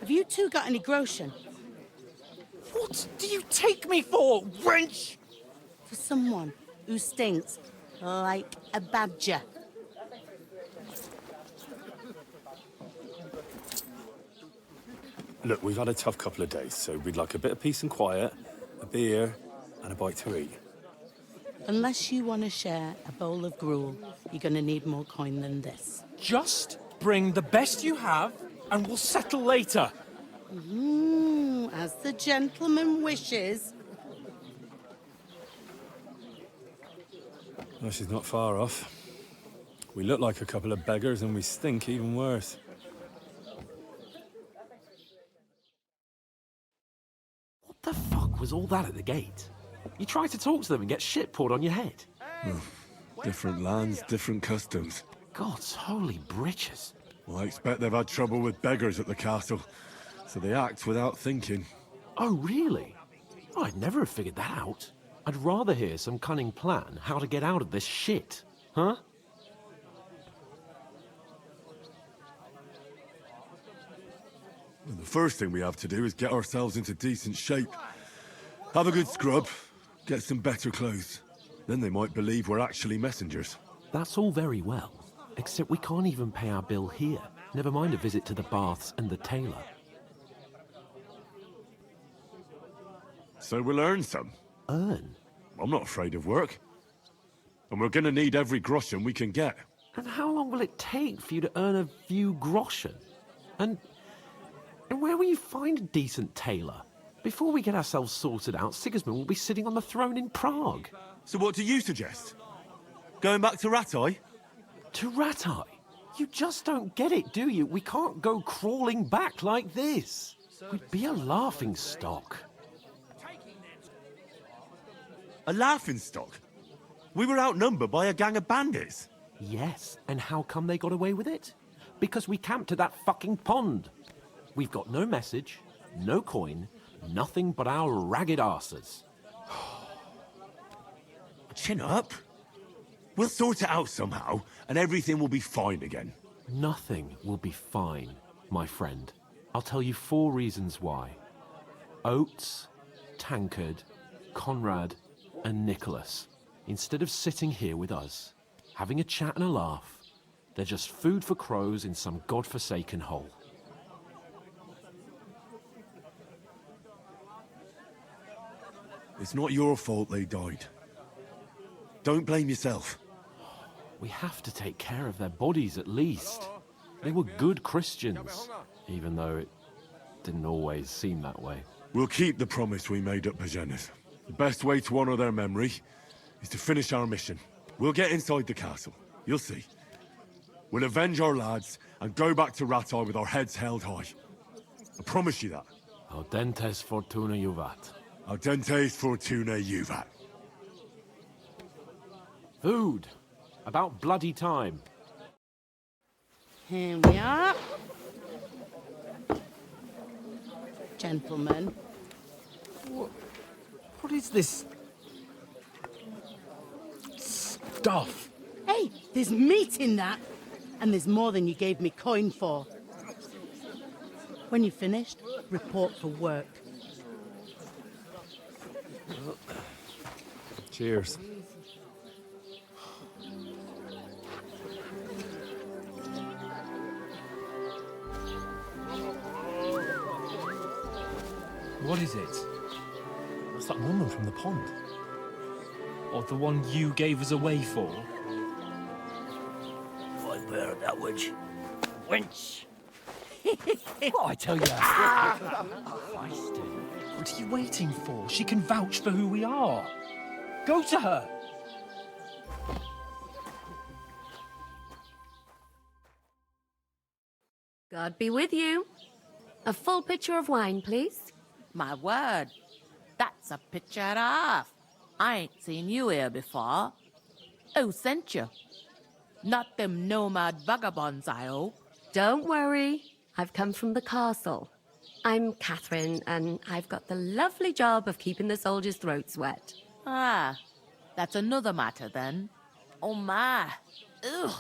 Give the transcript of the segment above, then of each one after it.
Have you two got any groschen? What do you take me for, wench? For someone who stinks like a badger. Look, we've had a tough couple of days, so we'd like a bit of peace and quiet, a beer, and a bite to eat. Unless you want to share a bowl of gruel, you're going to need more coin than this. Just bring the best you have, and we'll settle later. As the gentleman wishes. Well, she's not far off. We look like a couple of beggars, and we stink even worse. What the fuck was all that at the gate? You try to talk to them and get shit poured on your head. Different lands, different customs. God's holy britches. Well, I expect they've had trouble with beggars at the castle, so they act without thinking. Oh, really? Oh, I'd never have figured that out. I'd rather hear some cunning plan how to get out of this shit. Huh? Well, the first thing we have to do is get ourselves into decent shape. Have a good scrub, get some better clothes. Then they might believe we're actually messengers. That's all very well, except we can't even pay our bill here. Never mind a visit to the baths and the tailor. So we'll earn some. Earn? I'm not afraid of work. And we're gonna need every groschen we can get. And how long will it take for you to earn a few groschen? And where will you find a decent tailor? Before we get ourselves sorted out, Sigismund will be sitting on the throne in Prague. So what do you suggest? Going back to Ratai? To Ratai? You just don't get it, do you? We can't go crawling back like this. We'd be a laughing stock. A laughingstock? We were outnumbered by a gang of bandits. Yes, and how come they got away with it? Because we camped at that fucking pond. We've got no message, no coin, nothing but our ragged arses. Chin up. We'll sort it out somehow, and everything will be fine again. Nothing will be fine, my friend. I'll tell you 4 reasons why. Oates, Tankard, Conrad, and Nicholas, instead of sitting here with us, having a chat and a laugh, they're just food for crows in some godforsaken hole. It's not your fault they died. Don't blame yourself. We have to take care of their bodies at least. They were good Christians, even though it didn't always seem that way. We'll keep the promise we made at Bageneth. The best way to honor their memory is to finish our mission. We'll get inside the castle. You'll see. We'll avenge our lads and go back to Ratai with our heads held high. I promise you that. Audentes fortuna juvat. Audentes fortuna juvat. Food. About bloody time. Here we are. Gentlemen. What is this stuff? Hey, there's meat in that. And there's more than you gave me coin for. When you're finished, report for work. Cheers. What is it? What's that woman from the pond? Or the one you gave us away for? I bear that wench. Wench! What I tell you? What are you waiting for? She can vouch for who we are. Go to her. God be with you. A full pitcher of wine, please. My word, that's a picture and a half. I ain't seen you here before. Who sent you? Not them nomad vagabonds, I hope. Don't worry. I've come from the castle. I'm Catherine, and I've got the lovely job of keeping the soldiers' throats wet. Ah, that's another matter then. Oh my. Ugh.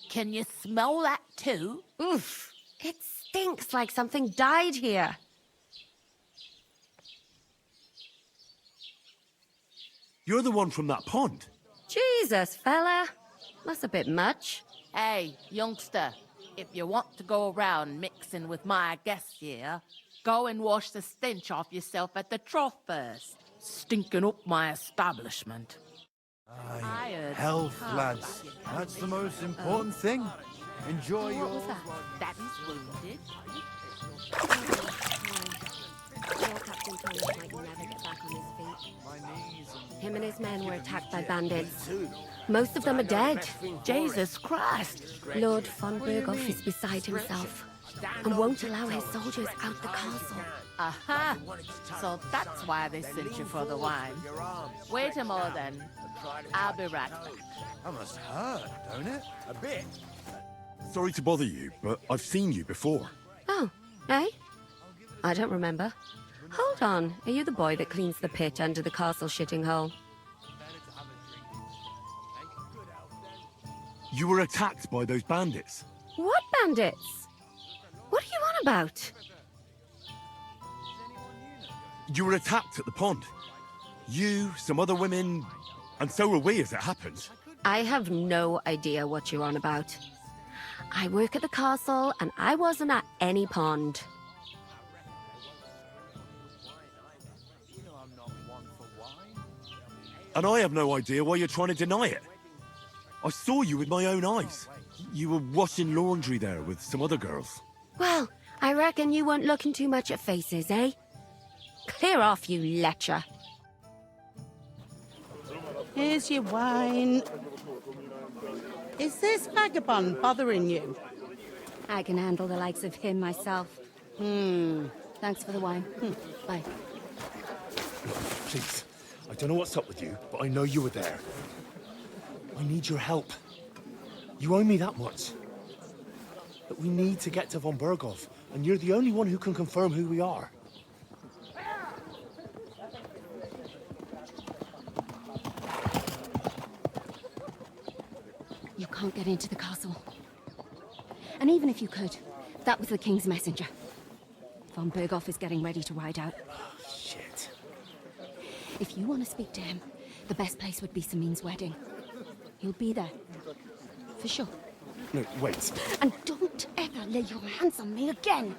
Can you smell that too? Oof. It stinks like something died here. You're the one from that pond. Jesus, fella. That's a bit much. Hey, youngster, if you want to go around mixing with my guests here, go and wash the stench off yourself at the trough first. Stinking up my establishment. I heard Health, some lads. talk about your That's the country. most important thing. Enjoy What was your... that? Daddy's wounded. Your Captain Thomas might never get back on his feet. Him and his men were attacked by bandits. Most of them are dead. Jesus Christ. Lord von Berghoff is beside himself and won't allow his soldiers out the castle. Aha! So that's why they sent you for the wine. Wait a moment then. I'll be right back. That must hurt, don't it? A bit. Sorry to bother you, but I've seen you before. Oh, eh? I don't remember. Hold on, are you the boy that cleans the pit under the castle shitting hole? You were attacked by those bandits. What bandits? What are you on about? You were attacked at the pond. You, some other women, and so were we as it happened. I have no idea what you're on about. I work at the castle and I wasn't at any pond. And I have no idea why you're trying to deny it. I saw you with my own eyes. You were washing laundry there with some other girls. Well, I reckon you weren't looking too much at faces, eh? Clear off, you lecher. Here's your wine. Is this vagabond bothering you? I can handle the likes of him myself. Thanks for the wine. Bye. Please, I don't know what's up with you, but I know you were there. I need your help. You owe me that much. But we need to get to von Berghoff, and you're the only one who can confirm who we are. You can't get into the castle. And even if you could, that was the king's messenger. Von Berghoff is getting ready to ride out. Shit. If you want to speak to him, the best place would be Samin's wedding. He'll be there. For sure. No, wait. And don't ever lay your hands on me again!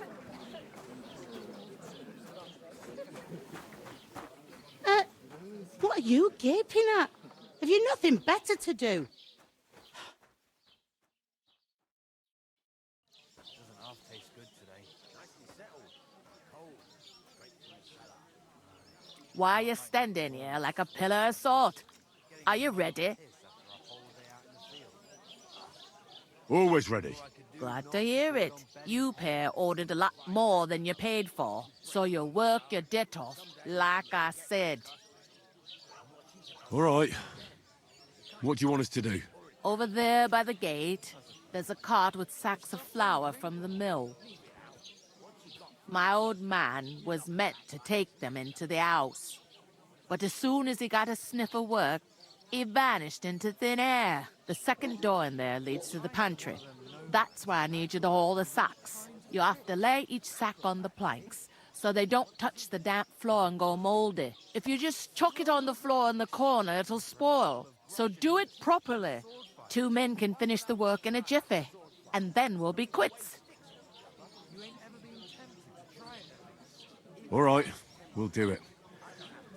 What are you gaping at? Have you nothing better to do? Why are you standing here like a pillar of salt? Are you ready? Always ready. Glad to hear it. You pair ordered a lot more than you paid for, so you work your debt off, like I said. All right. What do you want us to do? Over there by the gate, there's a cart with sacks of flour from the mill. My old man was meant to take them into the house. But as soon as he got a sniff of work, he vanished into thin air. The second door in there leads to the pantry. That's why I need you to haul the sacks. You have to lay each sack on the planks, so they don't touch the damp floor and go moldy. If you just chuck it on the floor in the corner, it'll spoil. So do it properly. 2 men can finish the work in a jiffy, and then we'll be quits. All right, we'll do it.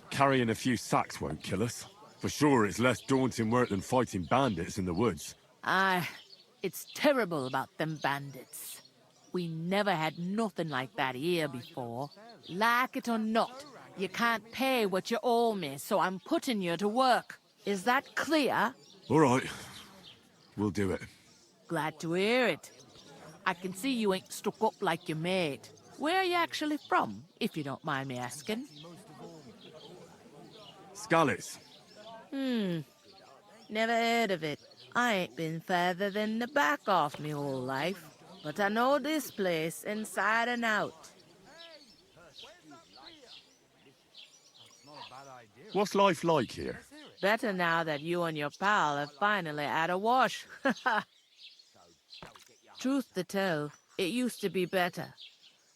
Carrying a few sacks won't kill us. For sure, it's less daunting work than fighting bandits in the woods. Aye, it's terrible about them bandits. We never had nothing like that here before. Like it or not, you can't pay what you owe me, so I'm putting you to work. Is that clear? All right, we'll do it. Glad to hear it. I can see you ain't stuck up like your mate. Where are you actually from, if you don't mind me asking? Skalitz. Never heard of it. I ain't been further than the back off me whole life. But I know this place inside and out. What's life like here? Better now that you and your pal have finally had a wash. Truth to tell, It used to be better.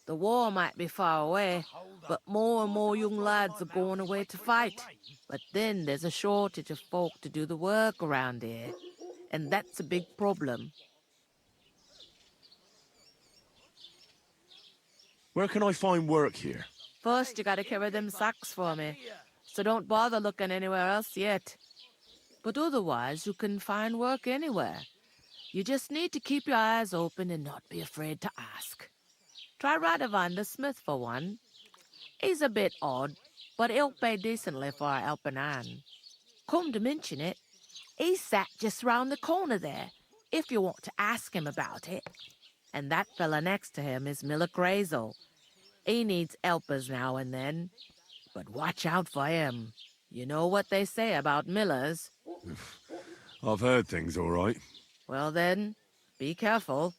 The war might be far away, but more and more young lads are going away to fight. But then there's a shortage of folk to do the work around here, and that's a big problem. Where can I find work here? First, you gotta carry them sacks for me, so don't bother looking anywhere else yet. But otherwise, you can find work anywhere. You just need to keep your eyes open and not be afraid to ask. Try Radovan the smith for one. He's a bit odd, but he'll pay decently for a helping hand. Come to mention it, he's sat just round the corner there, if you want to ask him about it. And that fella next to him is Miller Crazel. He needs helpers now and then, but watch out for him. You know what they say about millers. I've heard things, all right. Well then, be careful.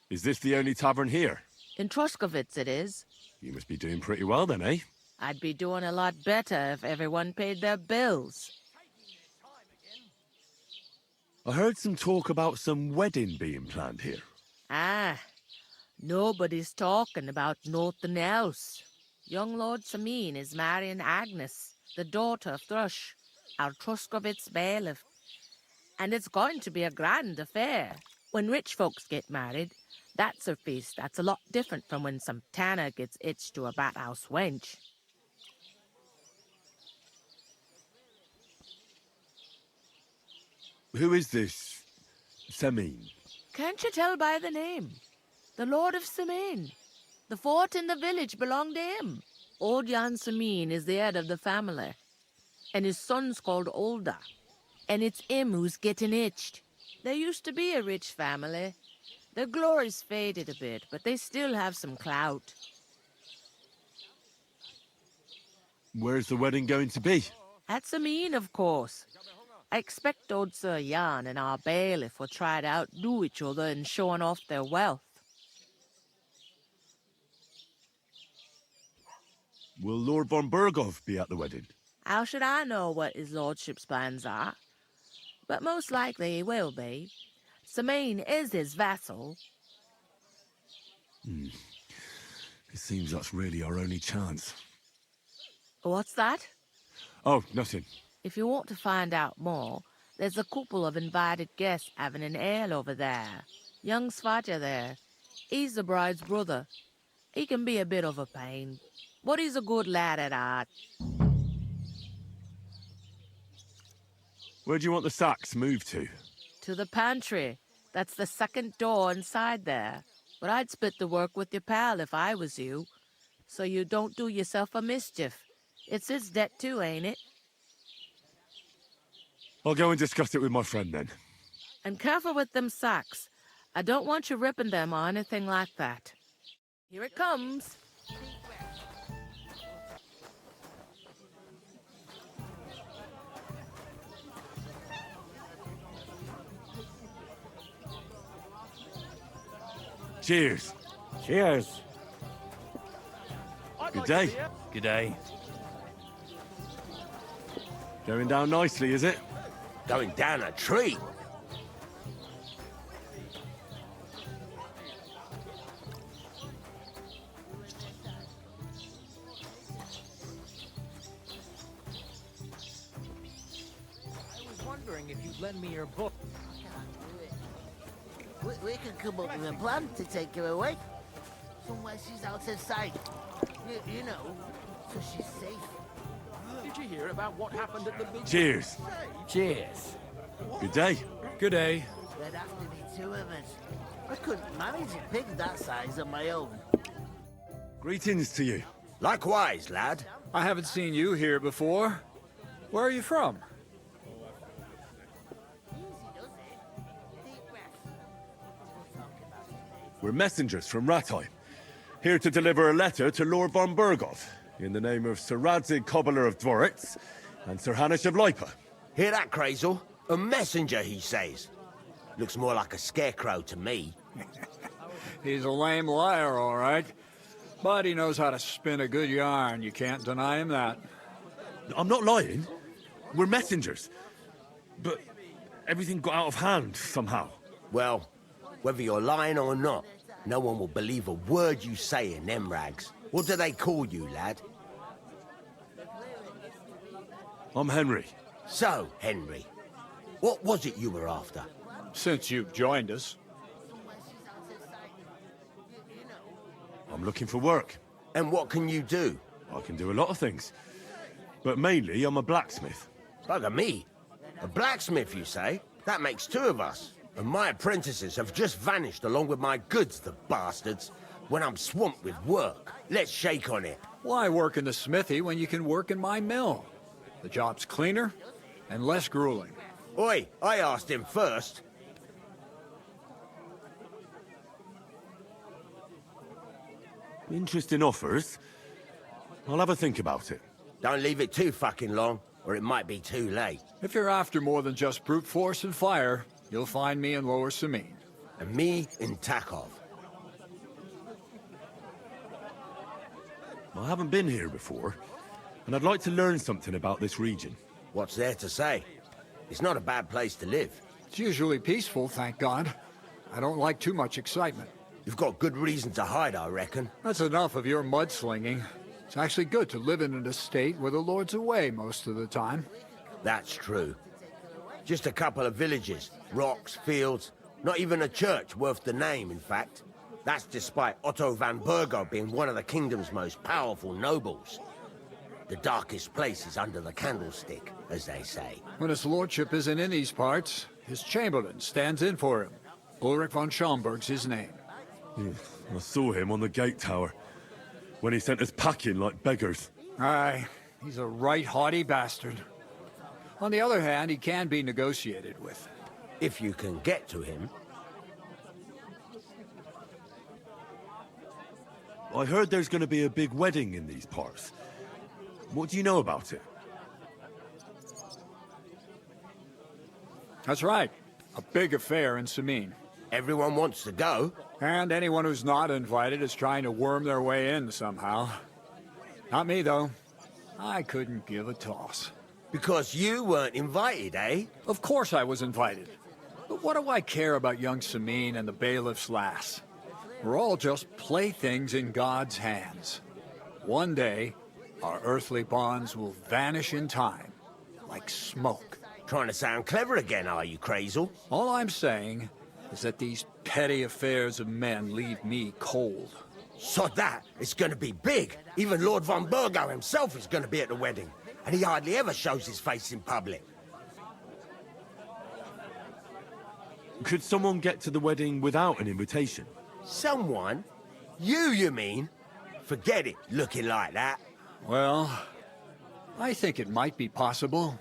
Is this the only tavern here? In Troskowitz it is. You must be doing pretty well then, eh? I'd be doing a lot better if everyone paid their bills. I heard some talk about some wedding being planned here. Ah, nobody's talking about nothing else. Young Lord Sameen is marrying Agnes, the daughter of Thrush, our Troskowitz bailiff. And it's going to be a grand affair. When rich folks get married, that's a feast that's a lot different from when some tanner gets hitched to a bathhouse wench. Who is this Sameen? Can't you tell by the name? The Lord of Sameen. The fort in the village belonged to him. Old Jan Sameen is the head of the family, and his son's called Olda, and it's him who's getting hitched. There used to be a rich family. Their glory's faded a bit, but they still have some clout. Where's the wedding going to be? At Sameen, of course. I expect old Sir Jan and our bailiff will try to outdo each other in showing off their wealth. Will Lord von Bergov be at the wedding? How should I know what his lordship's plans are? But most likely he will be. Sameen is his vassal. It seems that's really our only chance. What's that? Oh, nothing. If you want to find out more, there's a couple of invited guests having an ale over there. Young Svaja there. He's the bride's brother. He can be a bit of a pain, but he's a good lad at heart. Where do you want the sacks moved to? To the pantry. That's the second door inside there. But I'd split the work with your pal if I was you, so you don't do yourself a mischief. It's his debt too, ain't it? I'll go and discuss it with my friend then. And careful with them sacks. I don't want you ripping them or anything like that. Here it comes. Cheers. Cheers. Good day. Good day. Going down nicely, is it? Going down a tree. I was wondering if you'd lend me your book. We can come up with a plan to take her away. Somewhere she's out of sight. You know, so she's safe. Did you hear about what happened at the big... Cheers. Cheers. Good day. Good day. There'd have to be two of us. I couldn't manage a pig that size on my own. Greetings to you. Likewise, lad. I haven't seen you here before. Where are you from? Easy, does it? Deep breath. We'll talk about it later. We're messengers from Ratai, here to deliver a letter to Lord von Bergov, in the name of Sir Radzig Cobbler of Dvoritz and Sir Hanish of Lipa. Hear that, Crazel? A messenger, he says. Looks more like a scarecrow to me. He's a lame liar, all right. But he knows how to spin a good yarn. You can't deny him that. I'm not lying. We're messengers. But everything got out of hand somehow. Well, whether you're lying or not, no one will believe a word you say in them rags. What do they call you, lad? I'm Henry. So, Henry, what was it you were after? Since you've joined us. I'm looking for work. And what can you do? I can do a lot of things. But mainly, I'm a blacksmith. Bugger me. A blacksmith, you say? That makes two of us. And my apprentices have just vanished along with my goods, the bastards. When I'm swamped with work. Let's shake on it. Why work in the smithy when you can work in my mill? The job's cleaner and less grueling. Oi, I asked him first. Interesting offers. I'll have a think about it. Don't leave it too fucking long, or it might be too late. If you're after more than just brute force and fire, you'll find me in Lower Samine. And me in Takov. I haven't been here before, and I'd like to learn something about this region. What's there to say? It's not a bad place to live. It's usually peaceful, thank God. I don't like too much excitement. You've got good reason to hide, I reckon. That's enough of your mudslinging. It's actually good to live in an estate where the Lord's away most of the time. That's true. Just a couple of villages, rocks, fields, not even a church worth the name, in fact. That's despite Otto van Burgo being one of the kingdom's most powerful nobles. The darkest place is under the candlestick, as they say. When his lordship isn't in these parts, his chamberlain stands in for him. Ulrich von Schaumburg's his name. I saw him on the gate tower, when he sent us packing like beggars. Aye, he's a right haughty bastard. On the other hand, he can be negotiated with. If you can get to him. I heard there's going to be a big wedding in these parts. What do you know about it? That's right. A big affair in Samine. Everyone wants to go. And anyone who's not invited is trying to worm their way in somehow. Not me, though. I couldn't give a toss. Because you weren't invited, eh? Of course I was invited. But what do I care about young Samine and the Bailiff's lass? We're all just playthings in God's hands. One day, our earthly bonds will vanish in time, like smoke. Trying to sound clever again, are you, Crazel? All I'm saying is that these petty affairs of men leave me cold. Sod that! It's gonna be big! Even Lord von Burgo himself is gonna be at the wedding. And he hardly ever shows his face in public. Could someone get to the wedding without an invitation? Someone? You mean? Forget it, looking like that. Well, I think it might be possible,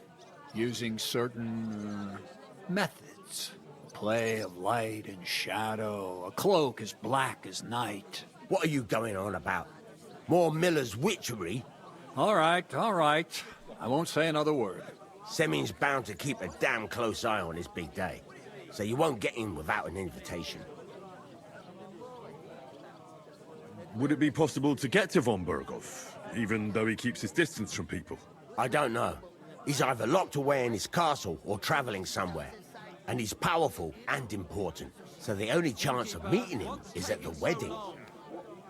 using certain methods. Play of light and shadow, a cloak as black as night. What are you going on about? More Miller's witchery? All right. I won't say another word. Semin's bound to keep a damn close eye on his big day, so you won't get in without an invitation. Would it be possible to get to von Burgov, even though he keeps his distance from people? I don't know. He's either locked away in his castle or traveling somewhere. And he's powerful and important, so the only chance of meeting him is at the wedding.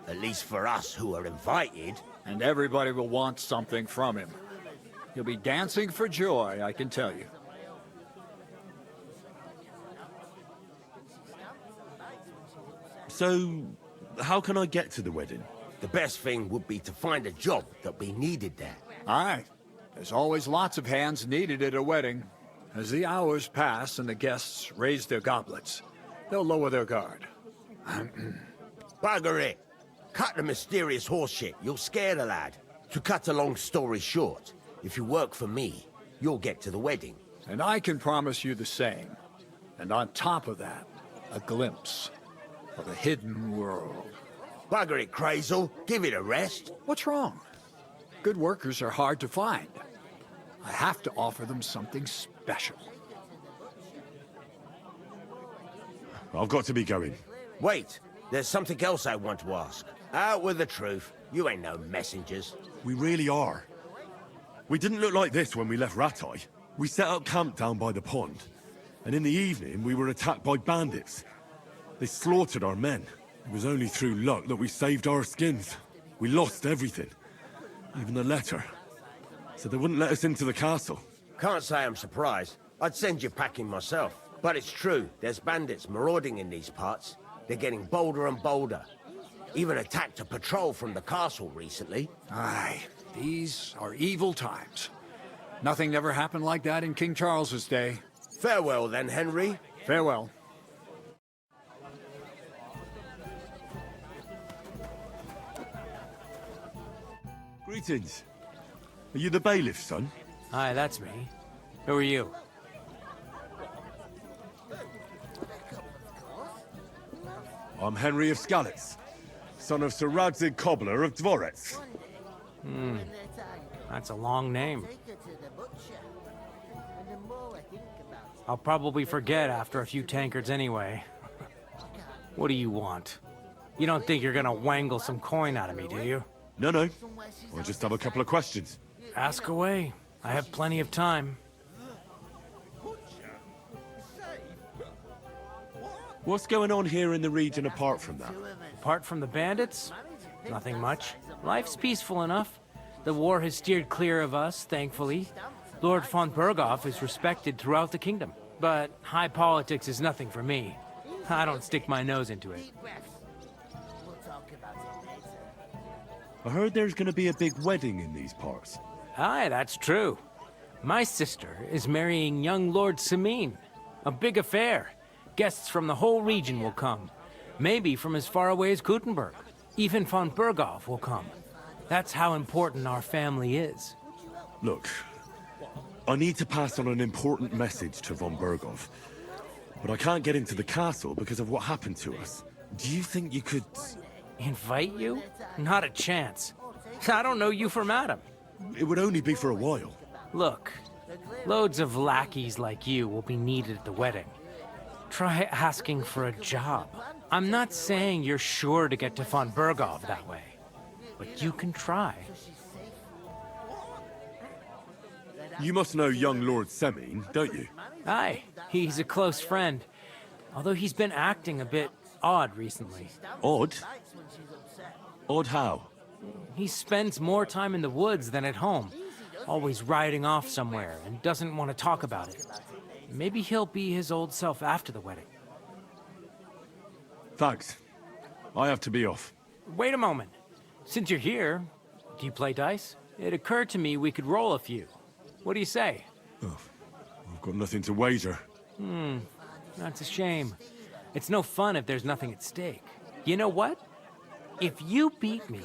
At least for us who are invited. And everybody will want something from him. He'll be dancing for joy, I can tell you. So, how can I get to the wedding? The best thing would be to find a job that we needed there. Aye. There's always lots of hands needed at a wedding. As the hours pass and the guests raise their goblets, they'll lower their guard. Bugger it! Cut the mysterious horse shit, you'll scare the lad. To cut a long story short, if you work for me, you'll get to the wedding. And I can promise you the same. And on top of that, a glimpse of a hidden world. Bugger it, Crazel. Give it a rest. What's wrong? Good workers are hard to find. I have to offer them something special. I've got to be going. Wait, there's something else I want to ask. Out with the truth. You ain't no messengers. We really are. We didn't look like this when we left Ratai. We set up camp down by the pond. And in the evening, we were attacked by bandits. They slaughtered our men. It was only through luck that we saved our skins. We lost everything. Even the letter. So they wouldn't let us into the castle. Can't say I'm surprised. I'd send you packing myself. But it's true, there's bandits marauding in these parts. They're getting bolder and bolder. Even attacked a patrol from the castle recently. Aye, these are evil times. Nothing ever happened like that in King Charles's day. Farewell then, Henry. Farewell. Greetings. Are you the bailiff, son? Hi, that's me. Who are you? I'm Henry of Skalitz, son of Sir Radzig Cobbler of Dvorets. That's a long name. I'll probably forget after a few tankards anyway. What do you want? You don't think you're gonna wangle some coin out of me, do you? No. I just have a couple of questions. Ask away. I have plenty of time. What's going on here in the region apart from that? Apart from the bandits? Nothing much. Life's peaceful enough. The war has steered clear of us, thankfully. Lord von Berghoff is respected throughout the kingdom. But high politics is nothing for me. I don't stick my nose into it. I heard there's gonna be a big wedding in these parts. Aye, that's true. My sister is marrying young Lord Samine. A big affair. Guests from the whole region will come. Maybe from as far away as Gutenberg. Even von Berghoff will come. That's how important our family is. Look, I need to pass on an important message to von Berghoff. But I can't get into the castle because of what happened to us. Do you think you could... Invite you? Not a chance. I don't know you from Adam. It would only be for a while. Look, loads of lackeys like you will be needed at the wedding. Try asking for a job. I'm not saying you're sure to get to von Berghoff that way, but you can try. You must know young Lord Semine, don't you? Aye, he's a close friend. Although he's been acting a bit odd recently. Odd? Odd how? He spends more time in the woods than at home, always riding off somewhere and doesn't want to talk about it. Maybe he'll be his old self after the wedding. Thanks. I have to be off. Wait a moment. Since you're here, do you play dice? It occurred to me we could roll a few. What do you say? Oh, I've got nothing to wager. That's a shame. It's no fun if there's nothing at stake. You know what? If you beat me,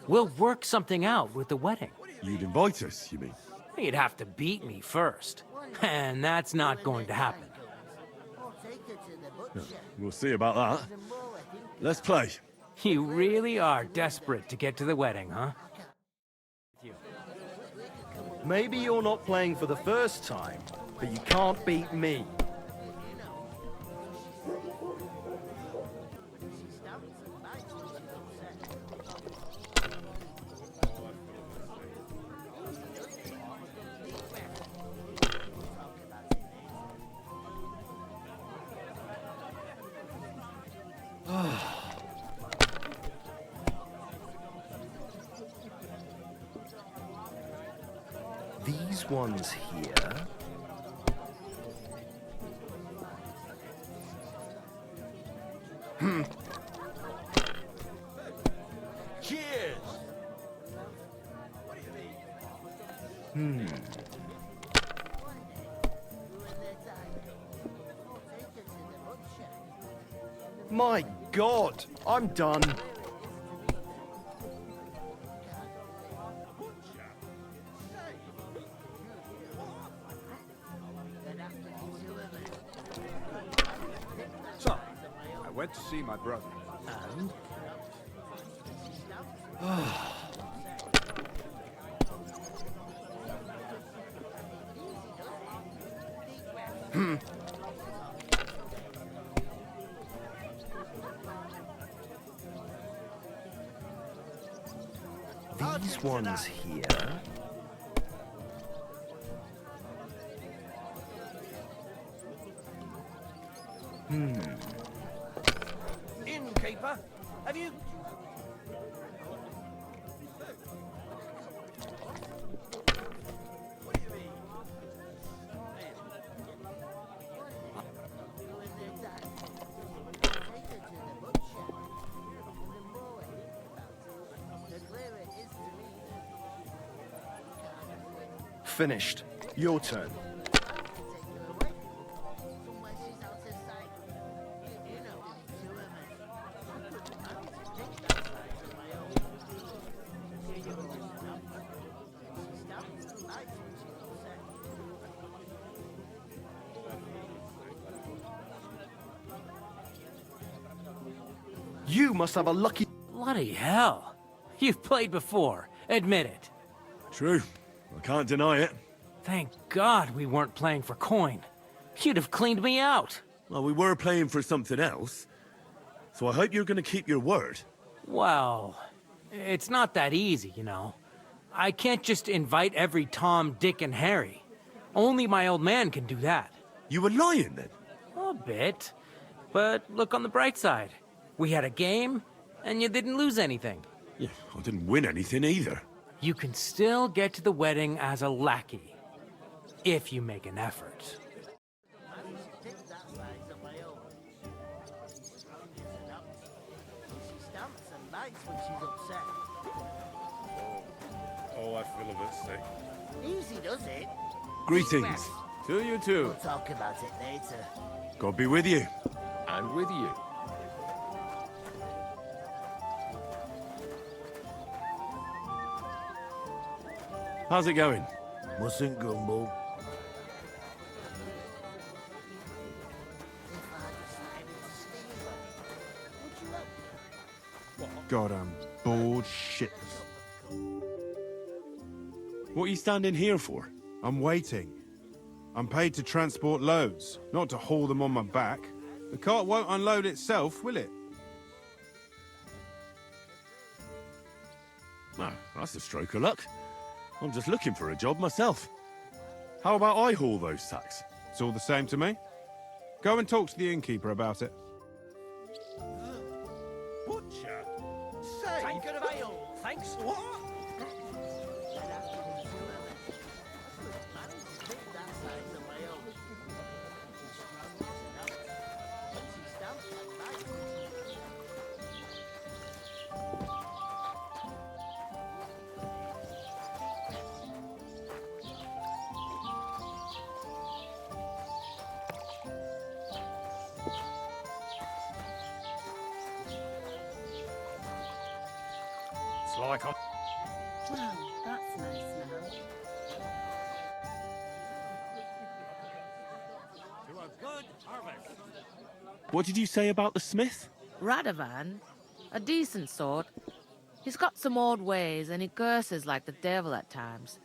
we'll work something out with the wedding. You'd invite us, you mean? You'd have to beat me first. And that's not going to happen. No, we'll see about that. Let's play. You really are desperate to get to the wedding, huh? Maybe you're not playing for the first time, but you can't beat me. These ones here. Cheers! My God, I'm done. So, I went to see my brother. And? These ones here. Innkeeper, have you... Finished. Your turn. You must have a lucky... Bloody hell. You've played before. Admit it. True. I can't deny it. Thank God we weren't playing for coin. You'd have cleaned me out. Well, we were playing for something else. So I hope you're going to keep your word. Well, it's not that easy, you know. I can't just invite every Tom, Dick, and Harry. Only my old man can do that. You were lying then? A bit. But look on the bright side. We had a game, and you didn't lose anything. Yeah, I didn't win anything either. You can still get to the wedding as a lackey. If you make an effort. Oh, I feel a bit sick. Easy does it. Greetings. To you too. We'll talk about it later. God be with you. And with you. How's it going? Mustn't grumble. God, I'm bored shitless. What are you standing here for? I'm waiting. I'm paid to transport loads, not to haul them on my back. The cart won't unload itself, will it? Well, that's a stroke of luck. I'm just looking for a job myself. How about I haul those sacks? It's all the same to me. Go and talk to the innkeeper about it. Butcher? Say... Tankard of ale, thanks. What? It's like I'm... Well, that's nice now. To a good harvest. What did you say about the smith? Radovan, a decent sort. He's got some odd ways and he curses like the devil at times.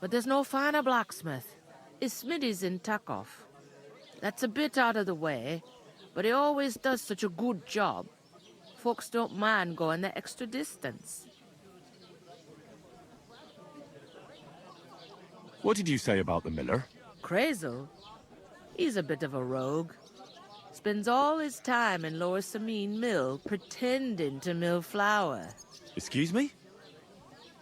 But there's no finer blacksmith. His smithy's in Takov. That's a bit out of the way, but he always does such a good job. Folks don't mind going the extra distance. What did you say about the miller? Crazel? He's a bit of a rogue. Spends all his time in Lower Samine Mill pretending to mill flour. Excuse me?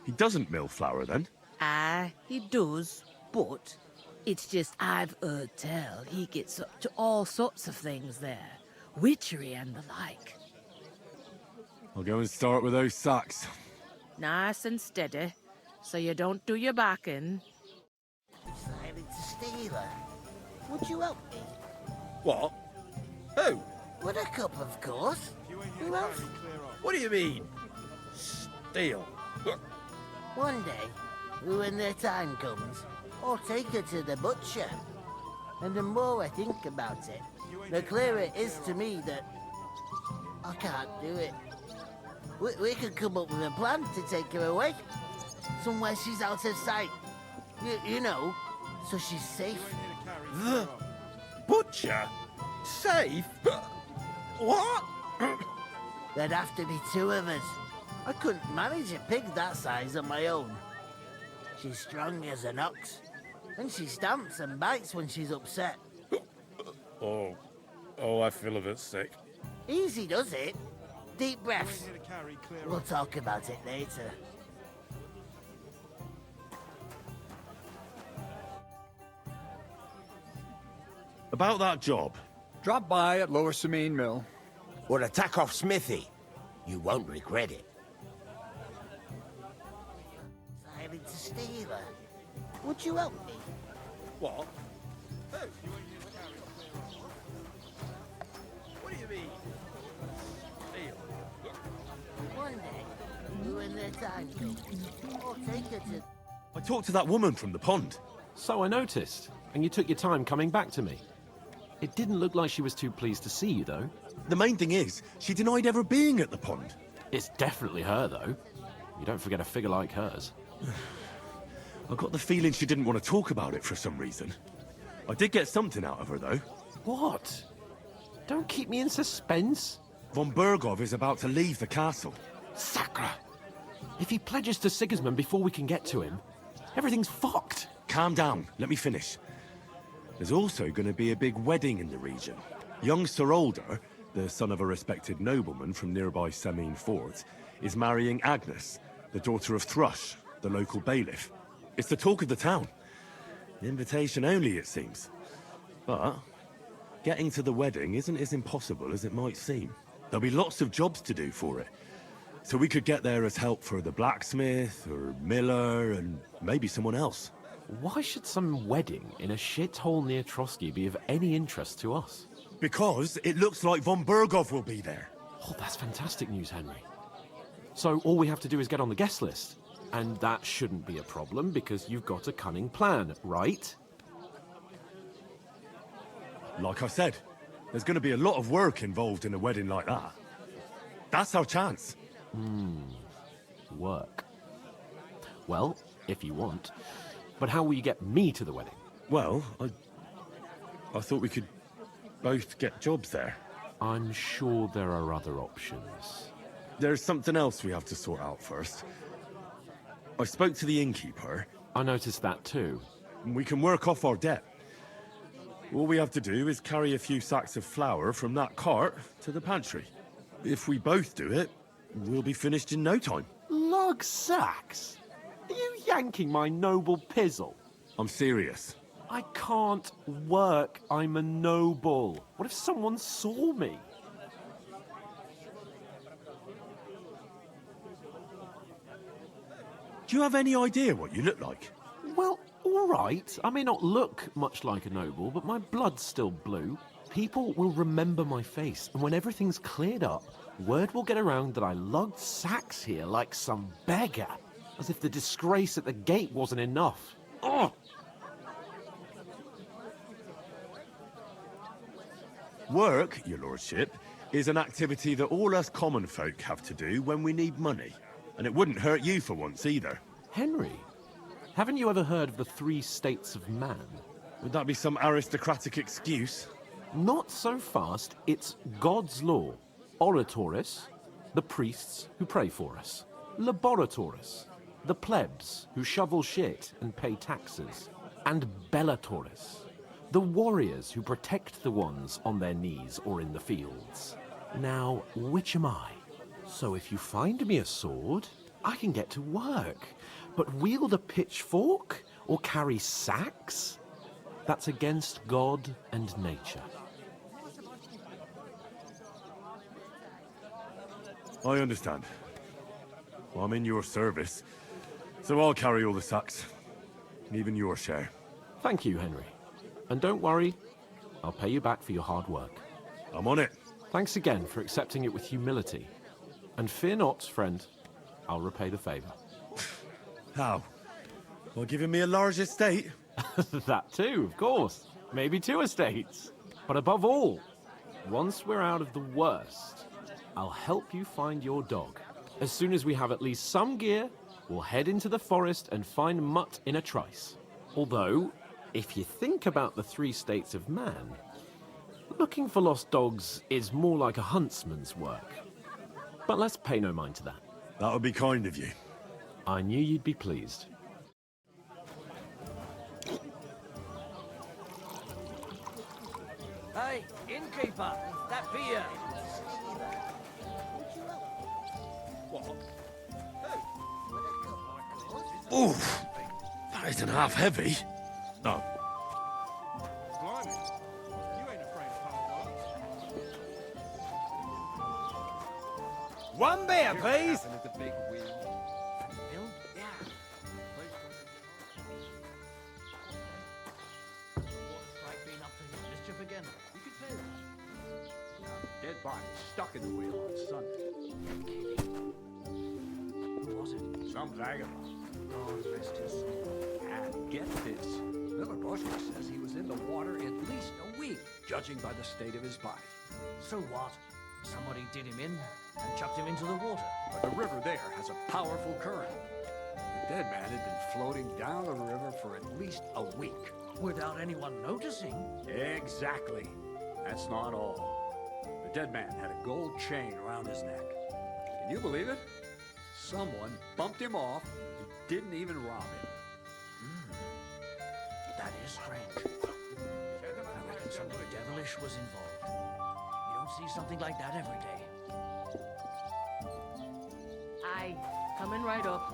He doesn't mill flour, then? Aye, he does, but it's just I've heard tell he gets up to all sorts of things there. Witchery and the like. I'll go and start with those sacks. Nice and steady, so you don't do your back in. Decided to steal her. Would you help me? What? Who? With a cup, of course. Who else? What do you mean? Steal? One day, when their time comes, I'll take her to the butcher. And the more I think about it, the clearer it is to me that I can't do it. We could come up with a plan to take her away. Somewhere she's out of sight. You know, so she's safe. The butcher? Safe? What? There'd have to be two of us. I couldn't manage a pig that size on my own. She's strong as an ox, and she stamps and bites when she's upset. Oh, Oh, I feel a bit sick. Easy does it. Deep breaths. We'll talk about it later. About that job. Drop by at Lower Samine Mill. Or attack off Smithy. You won't regret it. Silent stealer. Would you help me? What? What do you mean? One day, when their time comes, I'll take her to... I talked to that woman from the pond. So I noticed, and you took your time coming back to me. It didn't look like she was too pleased to see you, though. The main thing is, she denied ever being at the pond. It's definitely her, though. You don't forget a figure like hers. I got the feeling she didn't want to talk about it for some reason. I did get something out of her, though. What? Don't keep me in suspense. Von Bergov is about to leave the castle. Sacre! If he pledges to Sigismund before we can get to him, everything's fucked. Calm down. Let me finish. There's also going to be a big wedding in the region. Young Sir Older, the son of a respected nobleman from nearby Semine Fort, is marrying Agnes, the daughter of Thrush, the local bailiff. It's the talk of the town. Invitation only, it seems. But getting to the wedding isn't as impossible as it might seem. There'll be lots of jobs to do for it. So we could get there as help for the blacksmith, or miller, and maybe someone else. Why should some wedding in a shithole near Troskowitz be of any interest to us? Because it looks like von Bergov will be there. Oh, that's fantastic news, Henry. So all we have to do is get on the guest list. And that shouldn't be a problem because you've got a cunning plan, right? Like I said, there's going to be a lot of work involved in a wedding like that. That's our chance. Work. Well, if you want. But how will you get me to the wedding? Well, I thought we could both get jobs there. I'm sure there are other options. There's something else we have to sort out first. I spoke to the innkeeper. I noticed that too. We can work off our debt. All we have to do is carry a few sacks of flour from that cart to the pantry. If we both do it, we'll be finished in no time. Log sacks? Are you yanking my noble pizzle? I'm serious. I can't work. I'm a noble. What if someone saw me? Do you have any idea what you look like? Well, all right. I may not look much like a noble, but my blood's still blue. People will remember my face, and when everything's cleared up, word will get around that I lugged sacks here like some beggar. As if the disgrace at the gate wasn't enough. Ugh! Work, your lordship, is an activity that all us common folk have to do when we need money. And it wouldn't hurt you for once either. Henry, haven't you ever heard of the 3 states of man? Would that be some aristocratic excuse? Not so fast. It's God's law. Oratoris, the priests who pray for us. Laboratoris, the plebs who shovel shit and pay taxes. And Bellatoris, the warriors who protect the ones on their knees or in the fields. Now, which am I? So if you find me a sword, I can get to work. But wield a pitchfork or carry sacks? That's against God and nature. I understand. Well, I'm in your service, so I'll carry all the sacks. Even your share. Thank you, Henry. And don't worry, I'll pay you back for your hard work. I'm on it. Thanks again for accepting it with humility. And fear not, friend, I'll repay the favor. How? By giving me a large estate? That too, of course. Maybe 2 estates. But above all, once we're out of the worst, I'll help you find your dog. As soon as we have at least some gear, we'll head into the forest and find Mutt in a trice. Although, if you think about the 3 states of man, looking for lost dogs is more like a huntsman's work. But let's pay no mind to that. That would be kind of you. I knew you'd be pleased. Hey, Innkeeper, that beer. Oof! That isn't half heavy. No. Blimey, you ain't afraid of power works. One beer, please. Dead body stuck in the wheel on Sunday. Who was it? Some vagabond. God rest his soul. And get this. Miller says he was in the water at least a week, judging by the state of his body. So what? Somebody did him in and chucked him into the water. But the river there has a powerful current. The dead man had been floating down the river for at least a week. Without anyone noticing. Exactly. That's not all. The dead man had a gold chain around his neck. Can you believe it? Someone bumped him off and didn't even rob him. That is strange. I reckon something devilish was involved. You don't see something like that every day. Aye, coming right up.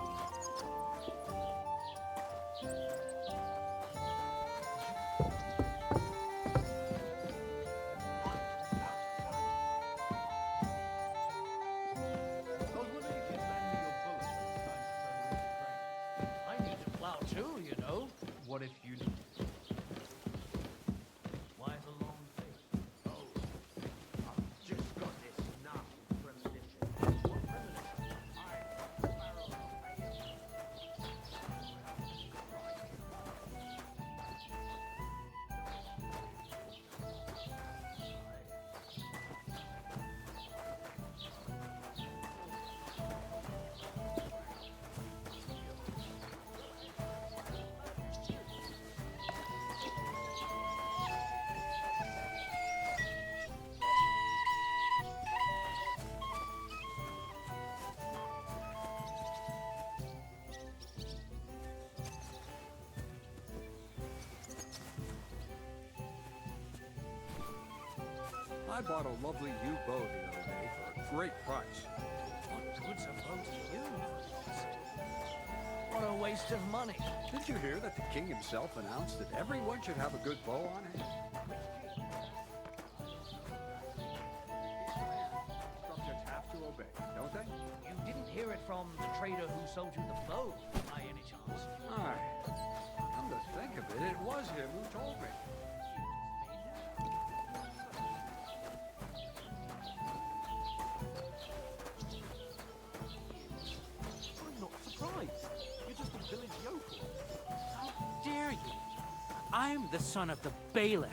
I need to plow too, you know. What if you... Why the long face? Oh, I've just got this nasty premonition. What premonition? I bought a lovely U-boat the other day for a great price. What good's a boat to you? What a waste of money. Did you hear that the king himself announced that everyone should have a good bow on hand? Subjects have to obey, don't they? You didn't hear it from the trader who sold you the bow, by any chance? Aye. Come to think of it, it was him who told me. I'm not surprised. You're just a village yokel. How dare you? I'm the son of the Bailiff.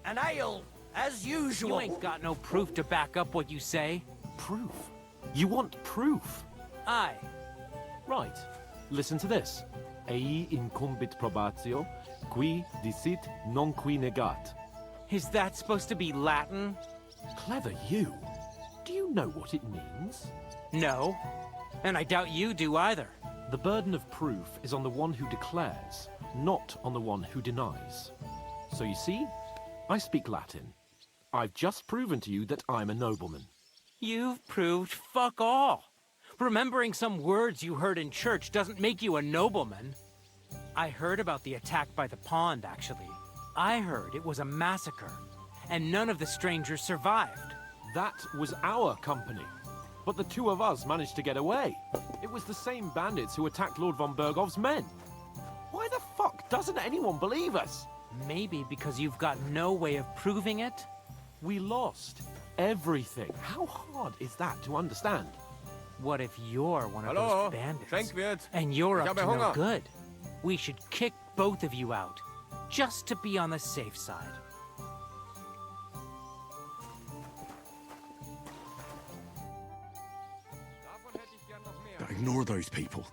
An ale, as usual. You ain't got no proof to back up what you say. Proof? You want proof? Aye. Right. Listen to this. Ei incumbit probatio, qui dicit non qui negat. Is that supposed to be Latin? Clever you. Do you know what it means? No. And I doubt you do either. The burden of proof is on the one who declares, not on the one who denies. So you see, I speak Latin. I've just proven to you that I'm a nobleman. You've proved fuck all. Remembering some words you heard in church doesn't make you a nobleman. I heard about the attack by the pond, actually. I heard it was a massacre, and none of the strangers survived. That was our company. But the two of us managed to get away. It was the same bandits who attacked Lord von Bergov's men. Why the fuck doesn't anyone believe us? Maybe because you've got no way of proving it? We lost everything. How hard is that to understand? What if you're one of Hallo? those bandits? Schenkwert. And you're Ich up to habe no Hunger. good. We should kick both of you out, just to be on the safe side. Now ignore those people.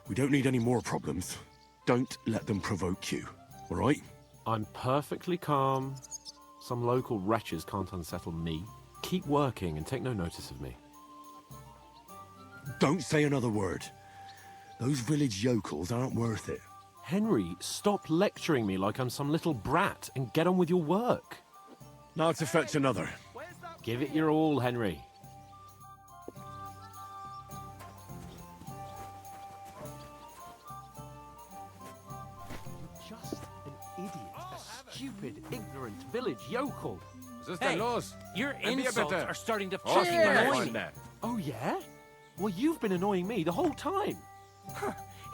We don't need any more problems. Don't let them provoke you, all right? I'm perfectly calm. Some local wretches can't unsettle me. Keep working and take no notice of me. Don't say another word. Those village yokels aren't worth it. Henry, stop lecturing me like I'm some little brat and get on with your work. Now to fetch another. Give it your all, Henry. You're just an idiot, a stupid, ignorant village yokel. Hey, your insults are starting to Oh, fucking annoy me. Oh, yeah? Well, you've been annoying me the whole time.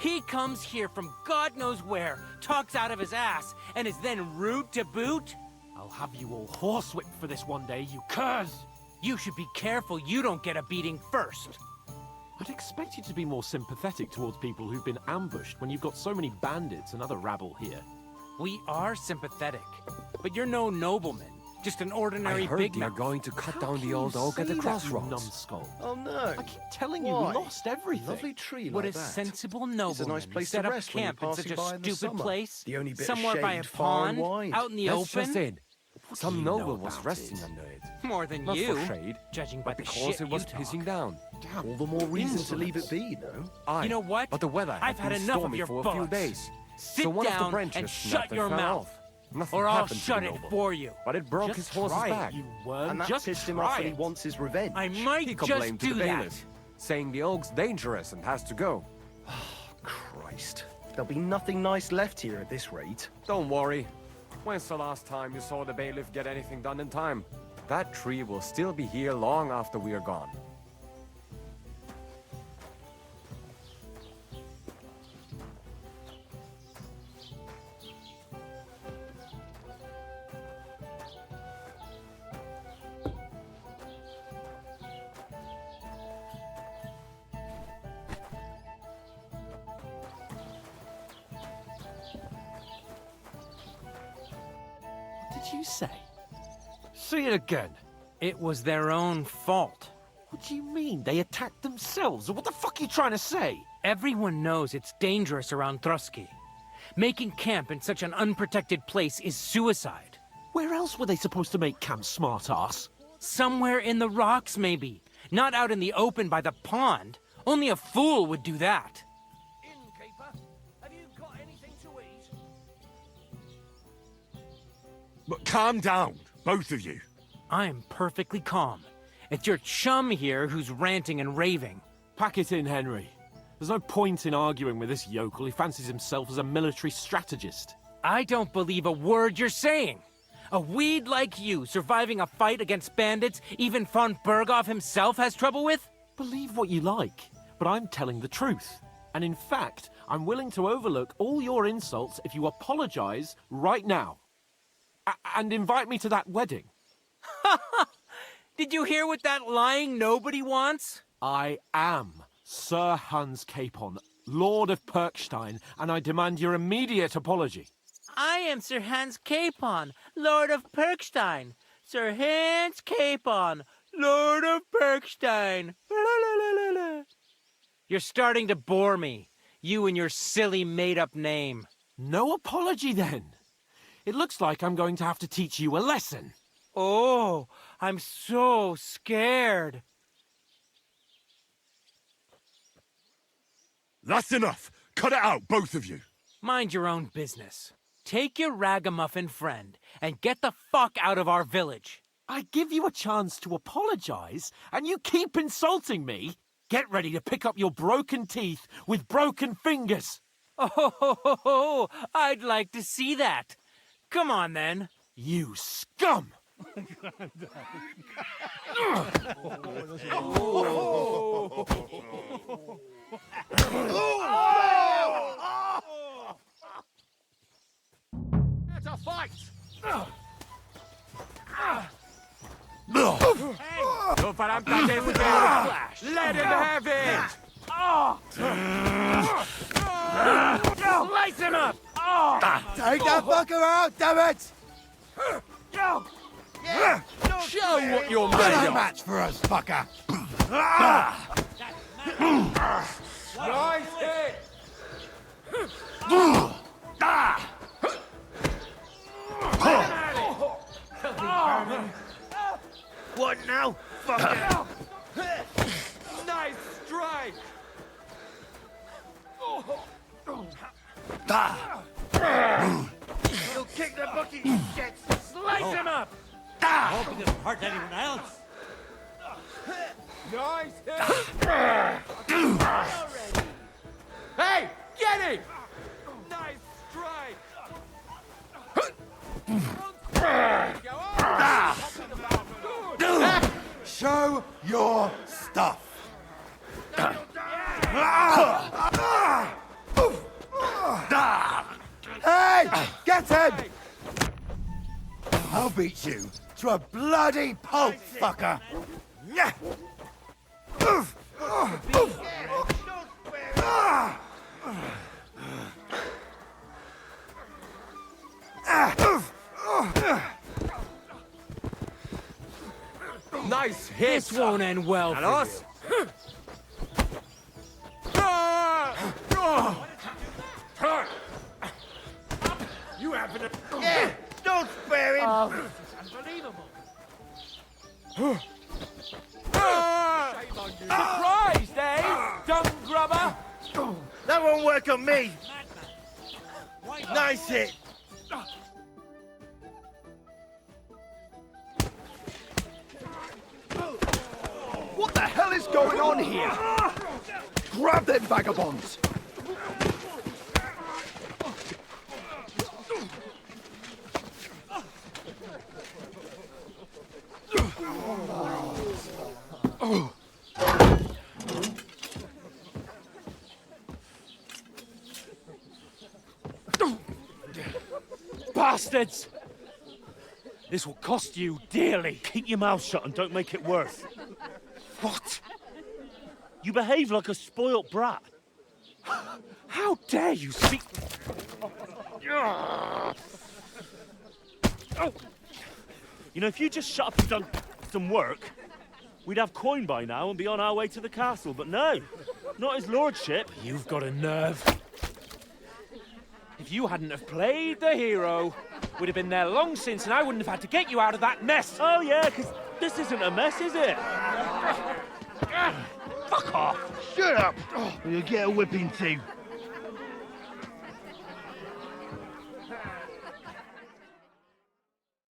He comes here from God knows where, talks out of his ass, and is then rude to boot? I'll have you all horsewhipped for this one day, you curs! You should be careful you don't get a beating first. I'd expect you to be more sympathetic towards people who've been ambushed when you've got so many bandits and other rabble here. We are sympathetic, but you're no nobleman. Just an ordinary I heard big they're mouth. going to cut down the old oak at the crossroads. Numbskull. Oh no. I keep telling you, Why? we lost everything. Lovely tree Would like a that. sensible It's a nobleman nice place set to up rest when you're camp in such passing a by in the stupid summer. place? The only bit Somewhere of by a shade far and pond, wide. out in the That's just open? it. Some noble was resting under it. More than Not you, for shade, judging by but the because shit it was you talk. pissing down. All the more reason to leave it be, no? Aye, You know what? But the weather I've had had been enough of stormy your for a few bugs. days. Sit so one of the down branches and snapped shut your fell mouth, off. Nothing or I'll happened to shut the it noble. for you. But it broke Just his horse's try back. it, you worm. And that Just pissed him try off and he it. wants his revenge. I might He just complained to do the that. bailiff, saying the oak's dangerous and has to go. Christ. There'll be nothing nice left here at this rate. Don't worry. When's the last time you saw the bailiff get anything done in time? That tree will still be here long after we are gone. What did you say? Say it again. It was their own fault. What do you mean? They attacked themselves? What the fuck are you trying to say? Everyone knows it's dangerous around Thrush. Making camp in such an unprotected place is suicide. Where else were they supposed to make camp, smart-ass? Somewhere in the rocks, maybe. Not out in the open by the pond. Only a fool would do that. Innkeeper, have you got anything to eat? But calm down, both of you. I'm perfectly calm. It's your chum here who's ranting and raving. Pack it in, Henry. There's no point in arguing with this yokel. He fancies himself as a military strategist. I don't believe a word you're saying. A weed like you surviving a fight against bandits even von Berghoff himself has trouble with? Believe what you like, but I'm telling the truth. And in fact, I'm willing to overlook all your insults if you apologize right now. And invite me to that wedding. Did you hear what that lying nobody wants? I am Sir Hans Capon, Lord of Perkstein, and I demand your immediate apology. I am Sir Hans Capon, Lord of Perkstein. Sir Hans Capon, Lord of Perkstein. You're starting to bore me. You and your silly made-up name. No apology, then. It looks like I'm going to have to teach you a lesson. Oh, I'm so scared. That's enough. Cut it out, both of you. Mind your own business. Take your ragamuffin friend and get the fuck out of our village. I give you a chance to apologize, and you keep insulting me? Get ready to pick up your broken teeth with broken fingers. Oh, I'd like to see that. Come on, then. You scum! It's a fight! No parampa de flash. Let him have it! Slice him up! Take that fucker out, damn it! Show what you're made Another of! match for us, fucker! Nice hit! What now? Fucker! Nice strike! He'll kick the bucket, you shit! Slice him up! I hope he doesn't hurt anyone else. Nice hit! Hey, get him! Nice strike! Show your stuff. Hey! Get him! I'll beat you to a bloody pulp, fucker! Nice hit! This won't end well for us? You happen to... Yeah, don't spare him! Unbelievable! Surprised, eh? Dung grubber! That won't work on me! Nice hit! What the hell is going on here? Grab them vagabonds! Bastards! This will cost you dearly. Keep your mouth shut and don't make it worse. What? You behave like a spoilt brat. How dare you speak... You know, if you just shut up and done some work, we'd have coin by now and be on our way to the castle. But no, not his lordship. You've got a nerve. If you hadn't have played the hero, we'd have been there long since and I wouldn't have had to get you out of that mess. Oh yeah, because this isn't a mess, is it? Fuck off! Shut up! Or you'll get a whipping too.